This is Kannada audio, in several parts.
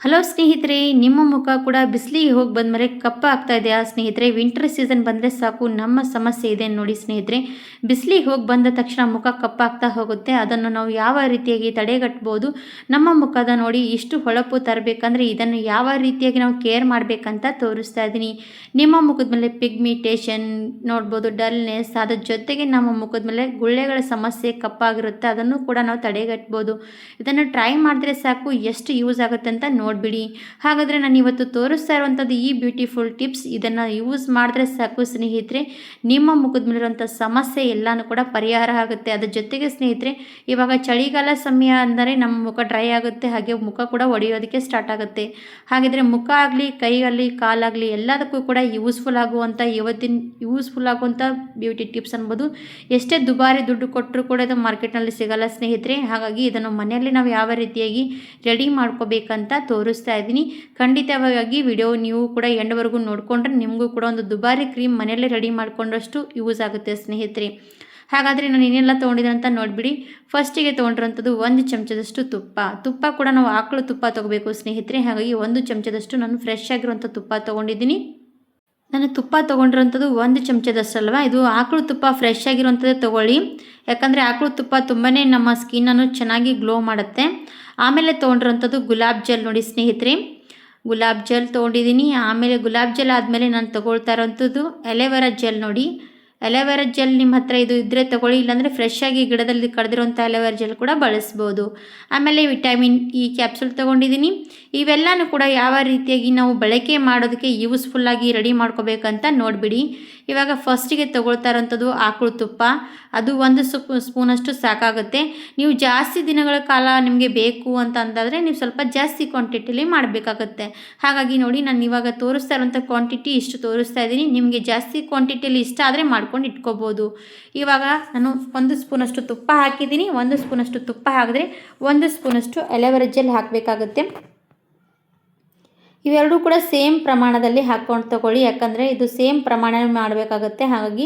ಹಲೋ ಸ್ನೇಹಿತರೆ, ನಿಮ್ಮ ಮುಖ ಕೂಡ ಬಿಸಿಲಿಗೆ ಹೋಗಿ ಬಂದಮೇಲೆ ಕಪ್ಪ ಆಗ್ತಾ ಇದೆಯಾ ಸ್ನೇಹಿತರೆ? ವಿಂಟರ್ ಸೀಸನ್ ಬಂದರೆ ಸಾಕು ನಮ್ಮ ಸಮಸ್ಯೆ ಇದೆ ನೋಡಿ ಸ್ನೇಹಿತರೆ. ಬಿಸಿಲಿಗೆ ಹೋಗಿ ಬಂದ ತಕ್ಷಣ ಮುಖ ಕಪ್ಪಾಗ್ತಾ ಹೋಗುತ್ತೆ. ಅದನ್ನು ನಾವು ಯಾವ ರೀತಿಯಾಗಿ ತಡೆಗಟ್ಬೋದು? ನಮ್ಮ ಮುಖದ ನೋಡಿ ಇಷ್ಟು ಹೊಳಪು ತರಬೇಕಂದ್ರೆ ಇದನ್ನು ಯಾವ ರೀತಿಯಾಗಿ ನಾವು ಕೇರ್ ಮಾಡಬೇಕಂತ ತೋರಿಸ್ತಾ ಇದ್ದೀನಿ. ನಿಮ್ಮ ಮುಖದ ಮೇಲೆ ಪಿಗ್ಮಿಟೇಷನ್ ನೋಡ್ಬೋದು, ಡಲ್ನೆಸ್, ಅದ್ರ ಜೊತೆಗೆ ನಮ್ಮ ಮುಖದ ಮೇಲೆ ಗುಳ್ಳೆಗಳ ಸಮಸ್ಯೆ ಕಪ್ಪಾಗಿರುತ್ತೆ, ಅದನ್ನು ಕೂಡ ನಾವು ತಡೆಗಟ್ಬೋದು. ಇದನ್ನು ಟ್ರೈ ಮಾಡಿದ್ರೆ ಸಾಕು ಎಷ್ಟು ಯೂಸ್ ಆಗುತ್ತೆ ಅಂತ ನೋಡಿಬಿಡಿ. ಹಾಗಾದರೆ ನಾನು ಇವತ್ತು ತೋರಿಸ್ತಾ ಇರುವಂಥದ್ದು ಈ ಬ್ಯೂಟಿಫುಲ್ ಟಿಪ್ಸ್, ಇದನ್ನು ಯೂಸ್ ಮಾಡಿದ್ರೆ ಸಾಕು ಸ್ನೇಹಿತರೆ, ನಿಮ್ಮ ಮುಖದ ಮೇಲಿರುವಂಥ ಸಮಸ್ಯೆ ಎಲ್ಲನೂ ಕೂಡ ಪರಿಹಾರ ಆಗುತ್ತೆ. ಅದ್ರ ಜೊತೆಗೆ ಸ್ನೇಹಿತರೆ, ಇವಾಗ ಚಳಿಗಾಲ ಸಮಯ ಅಂದರೆ ನಮ್ಮ ಮುಖ ಡ್ರೈ ಆಗುತ್ತೆ, ಹಾಗೆ ಮುಖ ಕೂಡ ಒಡೆಯೋದಕ್ಕೆ ಸ್ಟಾರ್ಟ್ ಆಗುತ್ತೆ. ಹಾಗಿದ್ರೆ ಮುಖ ಆಗಲಿ, ಕೈಯಾಗಲಿ, ಕಾಲಾಗಲಿ ಎಲ್ಲದಕ್ಕೂ ಕೂಡ ಯೂಸ್ಫುಲ್ ಆಗುವಂಥ ಬ್ಯೂಟಿ ಟಿಪ್ಸ್ ಅನ್ಬೋದು. ಎಷ್ಟೇ ದುಬಾರಿ ದುಡ್ಡು ಕೊಟ್ಟರು ಕೂಡ ಇದು ಮಾರ್ಕೆಟ್ನಲ್ಲಿ ಸಿಗಲ್ಲ ಸ್ನೇಹಿತರೆ. ಹಾಗಾಗಿ ಇದನ್ನು ಮನೆಯಲ್ಲಿ ನಾವು ಯಾವ ರೀತಿಯಾಗಿ ರೆಡಿ ಮಾಡ್ಕೋಬೇಕಂತ ತೋರಿಸ್ತಾ ಇದ್ದೀನಿ. ಖಂಡಿತವಾಗಿ ವಿಡಿಯೋ ನೀವು ಕೂಡ ಎಂಡ್ವರೆಗೂ ನೋಡಿಕೊಂಡ್ರೆ ನಿಮಗೂ ಕೂಡ ಒಂದು ದುಬಾರಿ ಕ್ರೀಮ್ ಮನೆಯಲ್ಲೇ ರೆಡಿ ಮಾಡಿಕೊಂಡಷ್ಟು ಯೂಸ್ ಆಗುತ್ತೆ ಸ್ನೇಹಿತರೆ. ಹಾಗಾದರೆ ನಾನು ಏನೆಲ್ಲ ತೊಗೊಂಡಿದ್ದೀನಿ ಅಂತ ನೋಡಿಬಿಡಿ. ಫಸ್ಟಿಗೆ ತೊಗೊಂಡಿರೋಂಥದ್ದು 1 ಚಮಚದಷ್ಟು ತುಪ್ಪ ಕೂಡ ನಾವು ಆಕಳು ತುಪ್ಪ ತೊಗೋಬೇಕು ಸ್ನೇಹಿತರೆ. ಹಾಗಾಗಿ 1 ಚಮಚದಷ್ಟು ನಾನು ಫ್ರೆಶ್ ಆಗಿರುವಂಥ ತುಪ್ಪ ತೊಗೊಂಡಿದ್ದೀನಿ. ನಾನು ತುಪ್ಪ ತೊಗೊಂಡಿರೋಂಥದ್ದು 1 ಚಮಚದಷ್ಟು ಅಲ್ವಾ, ಇದು ಆಕಳು ತುಪ್ಪ ಫ್ರೆಶ್ ಆಗಿರುವಂಥದ್ದೇ ತೊಗೊಳ್ಳಿ. ಯಾಕಂದರೆ ಆಕಳು ತುಪ್ಪ ತುಂಬಾ ನಮ್ಮ ಸ್ಕಿನ್ನನ್ನು ಚೆನ್ನಾಗಿ ಗ್ಲೋ ಮಾಡುತ್ತೆ. ಆಮೇಲೆ ತೊಗೊಂಡಿರೋಂಥದ್ದು ಗುಲಾಬ್ ಜೆಲ್ ನೋಡಿ ಸ್ನೇಹಿತರೆ, ಗುಲಾಬ್ ಜೆಲ್ ತೊಗೊಂಡಿದ್ದೀನಿ. ಆಮೇಲೆ ಗುಲಾಬ್ ಜೆಲ್ ಆದಮೇಲೆ ನಾನು ತೊಗೊಳ್ತಾ ಇರೋಂಥದ್ದು ಎಲೆವೆರಾ ಜೆಲ್ ನೋಡಿ. ಎಲೆವೆರಾ ಜೆಲ್ ನಿಮ್ಮ ಹತ್ರ ಇದು ಇದ್ದರೆ ತೊಗೊಳ್ಳಿ, ಇಲ್ಲಾಂದರೆ ಫ್ರೆಶ್ ಆಗಿ ಗಿಡದಲ್ಲಿ ಕಳೆದಿರೋಂಥ ಎಲೆವೆರಾ ಜೆಲ್ ಕೂಡ ಬಳಸ್ಬೋದು. ಆಮೇಲೆ ವಿಟಮಿನ್ ಇ ಕ್ಯಾಪ್ಸೂಲ್ ತೊಗೊಂಡಿದ್ದೀನಿ. ಇವೆಲ್ಲನೂ ಕೂಡ ಯಾವ ರೀತಿಯಾಗಿ ನಾವು ಬಳಕೆ ಮಾಡೋದಕ್ಕೆ ಯೂಸ್ಫುಲ್ಲಾಗಿ ರೆಡಿ ಮಾಡ್ಕೋಬೇಕಂತ ನೋಡಿಬಿಡಿ. ಇವಾಗ ಫಸ್ಟಿಗೆ ತೊಗೊಳ್ತಾ ಇರೋಂಥದ್ದು ಆಕಳು ತುಪ್ಪ, ಅದು 1 ಸ್ಪೂನಷ್ಟು ಸಾಕಾಗುತ್ತೆ. ನೀವು ಜಾಸ್ತಿ ದಿನಗಳ ಕಾಲ ನಿಮಗೆ ಬೇಕು ಅಂತ ಅಂದಾದರೆ ನೀವು ಸ್ವಲ್ಪ ಜಾಸ್ತಿ ಕ್ವಾಂಟಿಟಿಲಿ ಮಾಡಬೇಕಾಗುತ್ತೆ. ಹಾಗಾಗಿ ನೋಡಿ, ನಾನು ಇವಾಗ ತೋರಿಸ್ತಾ ಇರೋಂಥ ಕ್ವಾಂಟಿಟಿ ಇಷ್ಟು ತೋರಿಸ್ತಾ ಇದ್ದೀನಿ. ನಿಮಗೆ ಜಾಸ್ತಿ ಕ್ವಾಂಟಿಟಿಯಲ್ಲಿ ಇಷ್ಟ ಆದರೆ ಮಾಡ್ಕೊಂಡು ಇಟ್ಕೋಬೋದು. ಇವಾಗ ನಾನು 1 ಸ್ಪೂನಷ್ಟು ತುಪ್ಪ ಹಾಕಿದ್ದೀನಿ. 1 ಸ್ಪೂನಷ್ಟು ತುಪ್ಪ ಹಾಕಿದ್ರೆ 1 ಸ್ಪೂನಷ್ಟು ಎಲೆವೆರಾ ಜೆಲ್ ಹಾಕಬೇಕಾಗುತ್ತೆ. ಇವೆರಡೂ ಕೂಡ ಸೇಮ್ ಪ್ರಮಾಣದಲ್ಲಿ ಹಾಕ್ಕೊಂಡು ತೊಗೊಳ್ಳಿ, ಯಾಕಂದರೆ ಇದು ಸೇಮ್ ಪ್ರಮಾಣ ಮಾಡಬೇಕಾಗುತ್ತೆ. ಹಾಗಾಗಿ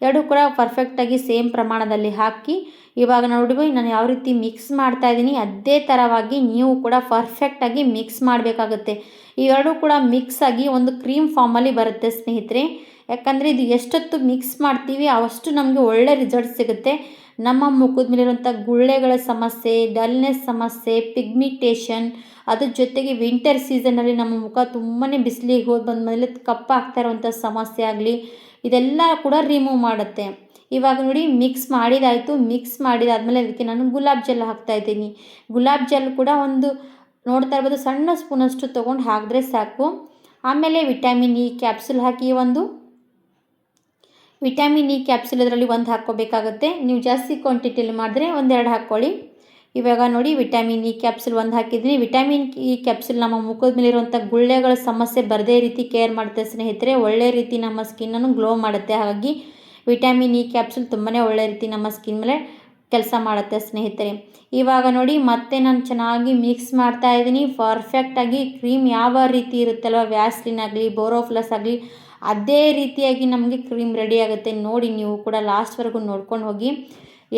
ಎರಡೂ ಕೂಡ ಪರ್ಫೆಕ್ಟಾಗಿ ಸೇಮ್ ಪ್ರಮಾಣದಲ್ಲಿ ಹಾಕಿ ಇವಾಗ ನೋಡಿ ನಾನು ಯಾವ ರೀತಿ ಮಿಕ್ಸ್ ಮಾಡ್ತಾ ಇದ್ದೀನಿ ಅದೇ ಥರವಾಗಿ ನೀವು ಕೂಡ ಪರ್ಫೆಕ್ಟಾಗಿ ಮಿಕ್ಸ್ ಮಾಡಬೇಕಾಗುತ್ತೆ. ಇವೆರಡೂ ಕೂಡ ಮಿಕ್ಸ್ ಆಗಿ ಒಂದು ಕ್ರೀಮ್ ಫಾರ್ಮಲ್ಲಿ ಬರುತ್ತೆ ಸ್ನೇಹಿತರೆ. ಯಾಕಂದರೆ ಇದು ಎಷ್ಟೊತ್ತು ಮಿಕ್ಸ್ ಮಾಡ್ತೀವಿ ಅಷ್ಟು ನಮಗೆ ಒಳ್ಳೆ ರಿಸಲ್ಟ್ ಸಿಗುತ್ತೆ. ನಮ್ಮ ಮುಖದ ಮೇಲಿರುವಂಥ ಗುಳ್ಳೆಗಳ ಸಮಸ್ಯೆ, ಡಲ್ನೆಸ್ ಸಮಸ್ಯೆ, ಪಿಗ್ಮಿಟೇಷನ್, ಅದ್ರ ಜೊತೆಗೆ ವಿಂಟರ್ ಸೀಸನಲ್ಲಿ ನಮ್ಮ ಮುಖ ತುಂಬಾ ಬಿಸಿಲಿಗೆ ಹೋಗಿ ಬಂದಮೇಲೆ ಕಪ್ಪಾಗ್ತಾ ಇರುವಂಥ ಸಮಸ್ಯೆ ಆಗಲಿ, ಇದೆಲ್ಲ ಕೂಡ ರಿಮೂವ್ ಮಾಡುತ್ತೆ. ಇವಾಗ ನೋಡಿ ಮಿಕ್ಸ್ ಮಾಡಿದಾಯಿತು. ಮಿಕ್ಸ್ ಮಾಡಿದಾದ್ಮೇಲೆ ಅದಕ್ಕೆ ನಾನು ಗುಲಾಬ್ ಜೆಲ್ ಹಾಕ್ತಾಯಿದ್ದೀನಿ. ಗುಲಾಬ್ ಜೆಲ್ ಕೂಡ ಒಂದು ನೋಡ್ತಾ ಇರ್ಬೋದು ಸಣ್ಣ ಸ್ಪೂನಷ್ಟು ತೊಗೊಂಡು ಹಾಕಿದ್ರೆ ಸಾಕು. ಆಮೇಲೆ ವಿಟಮಿನ್ ಇ ಕ್ಯಾಪ್ಸೂಲ್ ಹಾಕಿ ವಿಟಮಿನ್ ಇ ಕ್ಯಾಪ್ಸೂಲ್ ಇದರಲ್ಲಿ 1 ಹಾಕ್ಕೋಬೇಕಾಗುತ್ತೆ. ನೀವು ಜಾಸ್ತಿ ಕ್ವಾಂಟಿಟಿಯಲ್ಲಿ ಮಾಡಿದ್ರೆ 1-2 ಹಾಕ್ಕೊಳ್ಳಿ. ಇವಾಗ ನೋಡಿ ವಿಟಮಿನ್ ಇ ಕ್ಯಾಪ್ಸೂಲ್ 1 ಹಾಕಿದ್ದೀನಿ. ವಿಟಮಿನ್ ಇ ಕ್ಯಾಪ್ಸೂಲ್ ನಮ್ಮ ಮುಖದ ಮೇಲಿರುವಂಥ ಗುಳ್ಳೆಗಳ ಸಮಸ್ಯೆ ಬರದೇ ರೀತಿ ಕೇರ್ ಮಾಡುತ್ತೆ ಸ್ನೇಹಿತರೆ. ಒಳ್ಳೆ ರೀತಿ ನಮ್ಮ ಸ್ಕಿನ್ನನ್ನು ಗ್ಲೋ ಮಾಡುತ್ತೆ. ಹಾಗಾಗಿ ವಿಟಮಿನ್ ಇ ಕ್ಯಾಪ್ಸೂಲ್ ತುಂಬಾ ಒಳ್ಳೆ ರೀತಿ ನಮ್ಮ ಸ್ಕಿನ್ ಮೇಲೆ ಕೆಲಸ ಮಾಡುತ್ತೆ ಸ್ನೇಹಿತರೆ. ಇವಾಗ ನೋಡಿ ಮತ್ತೆ ನಾನು ಚೆನ್ನಾಗಿ ಮಿಕ್ಸ್ ಮಾಡ್ತಾ ಇದ್ದೀನಿ. ಪರ್ಫೆಕ್ಟಾಗಿ ಕ್ರೀಮ್ ಯಾವ ರೀತಿ ಇರುತ್ತಲ್ವ, ವ್ಯಾಸ್ಲಿನ್ ಆಗಲಿ, ಬೋರೋಫ್ಲಸ್ ಆಗಲಿ, ಅದೇ ರೀತಿಯಾಗಿ ನಮಗೆ ಕ್ರೀಮ್ ರೆಡಿ ಆಗುತ್ತೆ. ನೋಡಿ ನೀವು ಕೂಡ ಲಾಸ್ಟ್ವರೆಗೂ ನೋಡ್ಕೊಂಡು ಹೋಗಿ.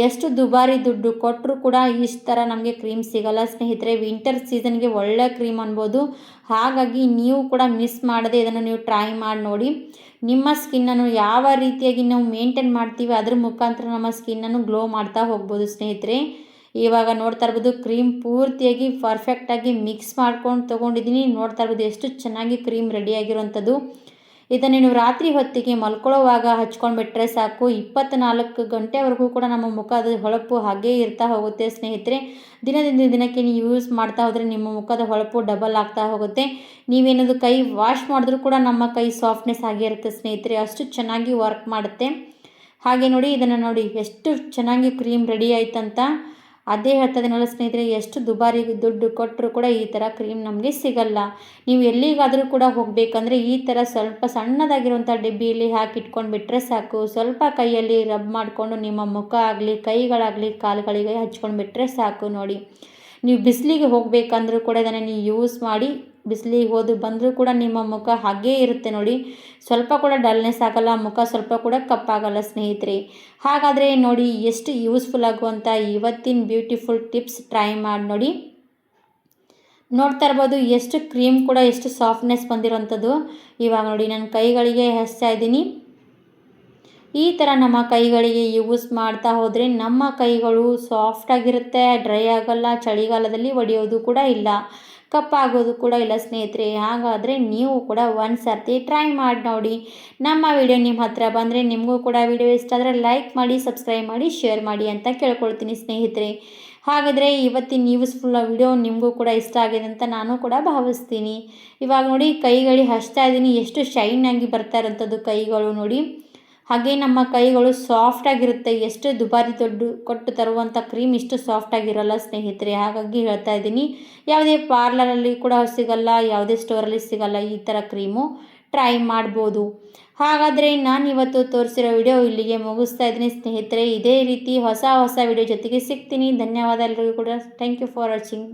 ಎಷ್ಟು ದುಬಾರಿ ದುಡ್ಡು ಕೊಟ್ಟರು ಕೂಡ ಇಷ್ಟು ಥರ ನಮಗೆ ಕ್ರೀಮ್ ಸಿಗಲ್ಲ ಸ್ನೇಹಿತರೆ. ವಿಂಟರ್ ಸೀಸನ್ಗೆ ಒಳ್ಳೆ ಕ್ರೀಮ್ ಅನ್ಬೋದು. ಹಾಗಾಗಿ ನೀವು ಕೂಡ ಮಿಸ್ ಮಾಡದೆ ಇದನ್ನು ನೀವು ಟ್ರೈ ಮಾಡಿ ನೋಡಿ. ನಿಮ್ಮ ಸ್ಕಿನ್ನನ್ನು ಯಾವ ರೀತಿಯಾಗಿ ನಾವು ಮೇಂಟೈನ್ ಮಾಡ್ತೀವಿ ಅದ್ರ ಮುಖಾಂತರ ನಮ್ಮ ಸ್ಕಿನ್ನನ್ನು ಗ್ಲೋ ಮಾಡ್ತಾ ಹೋಗ್ಬೋದು ಸ್ನೇಹಿತರೆ. ಇವಾಗ ನೋಡ್ತಾ ಇರ್ಬೋದು ಕ್ರೀಮ್ ಪೂರ್ತಿಯಾಗಿ ಪರ್ಫೆಕ್ಟಾಗಿ ಮಿಕ್ಸ್ ಮಾಡ್ಕೊಂಡು ತೊಗೊಂಡಿದ್ದೀನಿ. ನೋಡ್ತಾ ಇರ್ಬೋದು ಎಷ್ಟು ಚೆನ್ನಾಗಿ ಕ್ರೀಮ್ ರೆಡಿಯಾಗಿರೋವಂಥದ್ದು. ಇದನ್ನು ನೀವು ರಾತ್ರಿ ಹೊತ್ತಿಗೆ ಮಲ್ಕೊಳ್ಳೋವಾಗ ಹಚ್ಕೊಂಡ್ಬಿಟ್ರೆ ಸಾಕು, 24 ಗಂಟೆವರೆಗೂ ಕೂಡ ನಮ್ಮ ಮುಖದ ಹೊಳಪು ಹಾಗೇ ಇರ್ತಾ ಹೋಗುತ್ತೆ ಸ್ನೇಹಿತರೆ. ದಿನದಿಂದ ದಿನಕ್ಕೆ ನೀವು ಯೂಸ್ ಮಾಡ್ತಾ ಹೋದರೆ ನಿಮ್ಮ ಮುಖದ ಹೊಳಪು ಡಬಲ್ ಆಗ್ತಾ ಹೋಗುತ್ತೆ. ನೀವೇನಾದರೂ ಕೈ ವಾಶ್ ಮಾಡಿದ್ರೂ ಕೂಡ ನಮ್ಮ ಕೈ ಸಾಫ್ಟ್ನೆಸ್ ಆಗೇ ಇರುತ್ತೆ ಸ್ನೇಹಿತರೆ. ಅಷ್ಟು ಚೆನ್ನಾಗಿ ವರ್ಕ್ ಮಾಡುತ್ತೆ. ಹಾಗೆ ನೋಡಿ ಇದನ್ನು ನೋಡಿ ಎಷ್ಟು ಚೆನ್ನಾಗಿ ಕ್ರೀಮ್ ರೆಡಿ ಆಯ್ತಂತ. ಅದೇ ಹೇಳ್ತಾ ಇದೀನಲ್ಲ ಸ್ನೇಹಿತರೆ, ಎಷ್ಟು ದುಬಾರಿ ದುಡ್ಡು ಕೊಟ್ಟರು ಕೂಡ ಈ ಥರ ಕ್ರೀಮ್ ನಮಗೆ ಸಿಗಲ್ಲ. ನೀವು ಎಲ್ಲಿಗಾದರೂ ಕೂಡ ಹೋಗಬೇಕಂದ್ರೆ ಈ ಥರ ಸ್ವಲ್ಪ ಸಣ್ಣದಾಗಿರುವಂಥ ಡಬ್ಬಿಯಲ್ಲಿ ಹಾಕಿಟ್ಕೊಂಡ್ಬಿಟ್ರೆ ಸಾಕು. ಸ್ವಲ್ಪ ಕೈಯಲ್ಲಿ ರಬ್ ಮಾಡಿಕೊಂಡು ನಿಮ್ಮ ಮುಖ ಆಗಲಿ, ಕೈಗಳಾಗಲಿ, ಕಾಲುಗಳಿಗೆ ಹಚ್ಕೊಂಡ್ಬಿಟ್ರೆ ಸಾಕು. ನೋಡಿ ನೀವು ಬಿಸಿಲಿಗೆ ಹೋಗಬೇಕಂದ್ರೂ ಕೂಡ ಇದನ್ನು ನೀವು ಯೂಸ್ ಮಾಡಿ. ಬಿಸಿಲಿಗೆ ಹೋದು ಬಂದರೂ ಕೂಡ ನಿಮ್ಮ ಮುಖ ಹಾಗೇ ಇರುತ್ತೆ ನೋಡಿ. ಸ್ವಲ್ಪ ಕೂಡ ಡಲ್ನೆಸ್ ಆಗಲ್ಲ, ಮುಖ ಸ್ವಲ್ಪ ಕೂಡ ಕಪ್ಪಾಗಲ್ಲ ಸ್ನೇಹಿತರೆ. ಹಾಗಾದರೆ ನೋಡಿ ಎಷ್ಟು ಯೂಸ್ಫುಲ್ ಆಗುವಂಥ ಇವತ್ತಿನ ಬ್ಯೂಟಿಫುಲ್ ಟಿಪ್ಸ್ ಟ್ರೈ ಮಾಡಿ ನೋಡಿ. ನೋಡ್ತಾ ಇರ್ಬೋದು ಎಷ್ಟು ಕ್ರೀಮ್ ಕೂಡ ಎಷ್ಟು ಸಾಫ್ಟ್ನೆಸ್ ಬಂದಿರೋಂಥದ್ದು. ಇವಾಗ ನೋಡಿ ನಾನು ಕೈಗಳಿಗೆ ಹಚ್ತಾ ಇದ್ದೀನಿ. ಈ ಥರ ನಮ್ಮ ಕೈಗಳಿಗೆ ಯೂಸ್ ಮಾಡ್ತಾ ಹೋದರೆ ನಮ್ಮ ಕೈಗಳು ಸಾಫ್ಟಾಗಿರುತ್ತೆ, ಡ್ರೈ ಆಗೋಲ್ಲ, ಚಳಿಗಾಲದಲ್ಲಿ ಒಡೆಯೋದು ಕೂಡ ಇಲ್ಲ, ಕಪ್ಪಾಗೋದು ಕೂಡ ಇಲ್ಲ ಸ್ನೇಹಿತರೆ. ಹಾಗಾದರೆ ನೀವು ಕೂಡ ಒಂದು ಸರ್ತಿ ಟ್ರೈ ಮಾಡಿ ನೋಡಿ. ನಮ್ಮ ವಿಡಿಯೋ ನಿಮ್ಮ ಹತ್ರ ಬಂದರೆ ನಿಮಗೂ ಕೂಡ ವಿಡಿಯೋ ಇಷ್ಟ ಆದರೆ ಲೈಕ್ ಮಾಡಿ, ಸಬ್ಸ್ಕ್ರೈಬ್ ಮಾಡಿ, ಶೇರ್ ಮಾಡಿ ಅಂತ ಕೇಳ್ಕೊಳ್ತೀನಿ ಸ್ನೇಹಿತರೆ. ಹಾಗಾದರೆ ಇವತ್ತಿನ ಯೂಸ್ಫುಲ್ ವಿಡಿಯೋ ನಿಮಗೂ ಕೂಡ ಇಷ್ಟ ಆಗಿದೆ ಅಂತ ನಾನು ಕೂಡ ಭಾವಿಸ್ತೀನಿ. ಇವಾಗ ನೋಡಿ ಕೈಗಳಿಗೆ ಹಚ್ತಾ ಇದ್ದೀನಿ, ಎಷ್ಟು ಶೈನ್ ಆಗಿ ಬರ್ತಾ ಇರೋಂಥದ್ದು ಕೈಗಳು ನೋಡಿ. ಹಾಗೆ ನಮ್ಮ ಕೈಗಳು ಸಾಫ್ಟಾಗಿರುತ್ತೆ. ಎಷ್ಟು ದುಬಾರಿ ದುಡ್ಡು ಕೊಟ್ಟು ತರುವಂಥ ಕ್ರೀಮ್ ಇಷ್ಟು ಸಾಫ್ಟಾಗಿರೋಲ್ಲ ಸ್ನೇಹಿತರೆ. ಹಾಗಾಗಿ ಹೇಳ್ತಾ ಇದ್ದೀನಿ, ಯಾವುದೇ ಪಾರ್ಲರಲ್ಲಿ ಕೂಡ ಸಿಗಲ್ಲ, ಯಾವುದೇ ಸ್ಟೋರಲ್ಲಿ ಸಿಗಲ್ಲ ಈ ಥರ ಕ್ರೀಮು. ಟ್ರೈ ಮಾಡ್ಬೋದು. ಹಾಗಾದರೆ ನಾನು ಇವತ್ತು ತೋರಿಸಿರೋ ವಿಡಿಯೋ ಇಲ್ಲಿಗೆ ಮುಗಿಸ್ತಾ ಇದ್ದೀನಿ ಸ್ನೇಹಿತರೆ. ಇದೇ ರೀತಿ ಹೊಸ ವಿಡಿಯೋ ಜೊತೆಗೆ ಸಿಗ್ತೀನಿ. ಧನ್ಯವಾದ ಎಲ್ರಿಗೂ ಕೂಡ. Thank you for watching.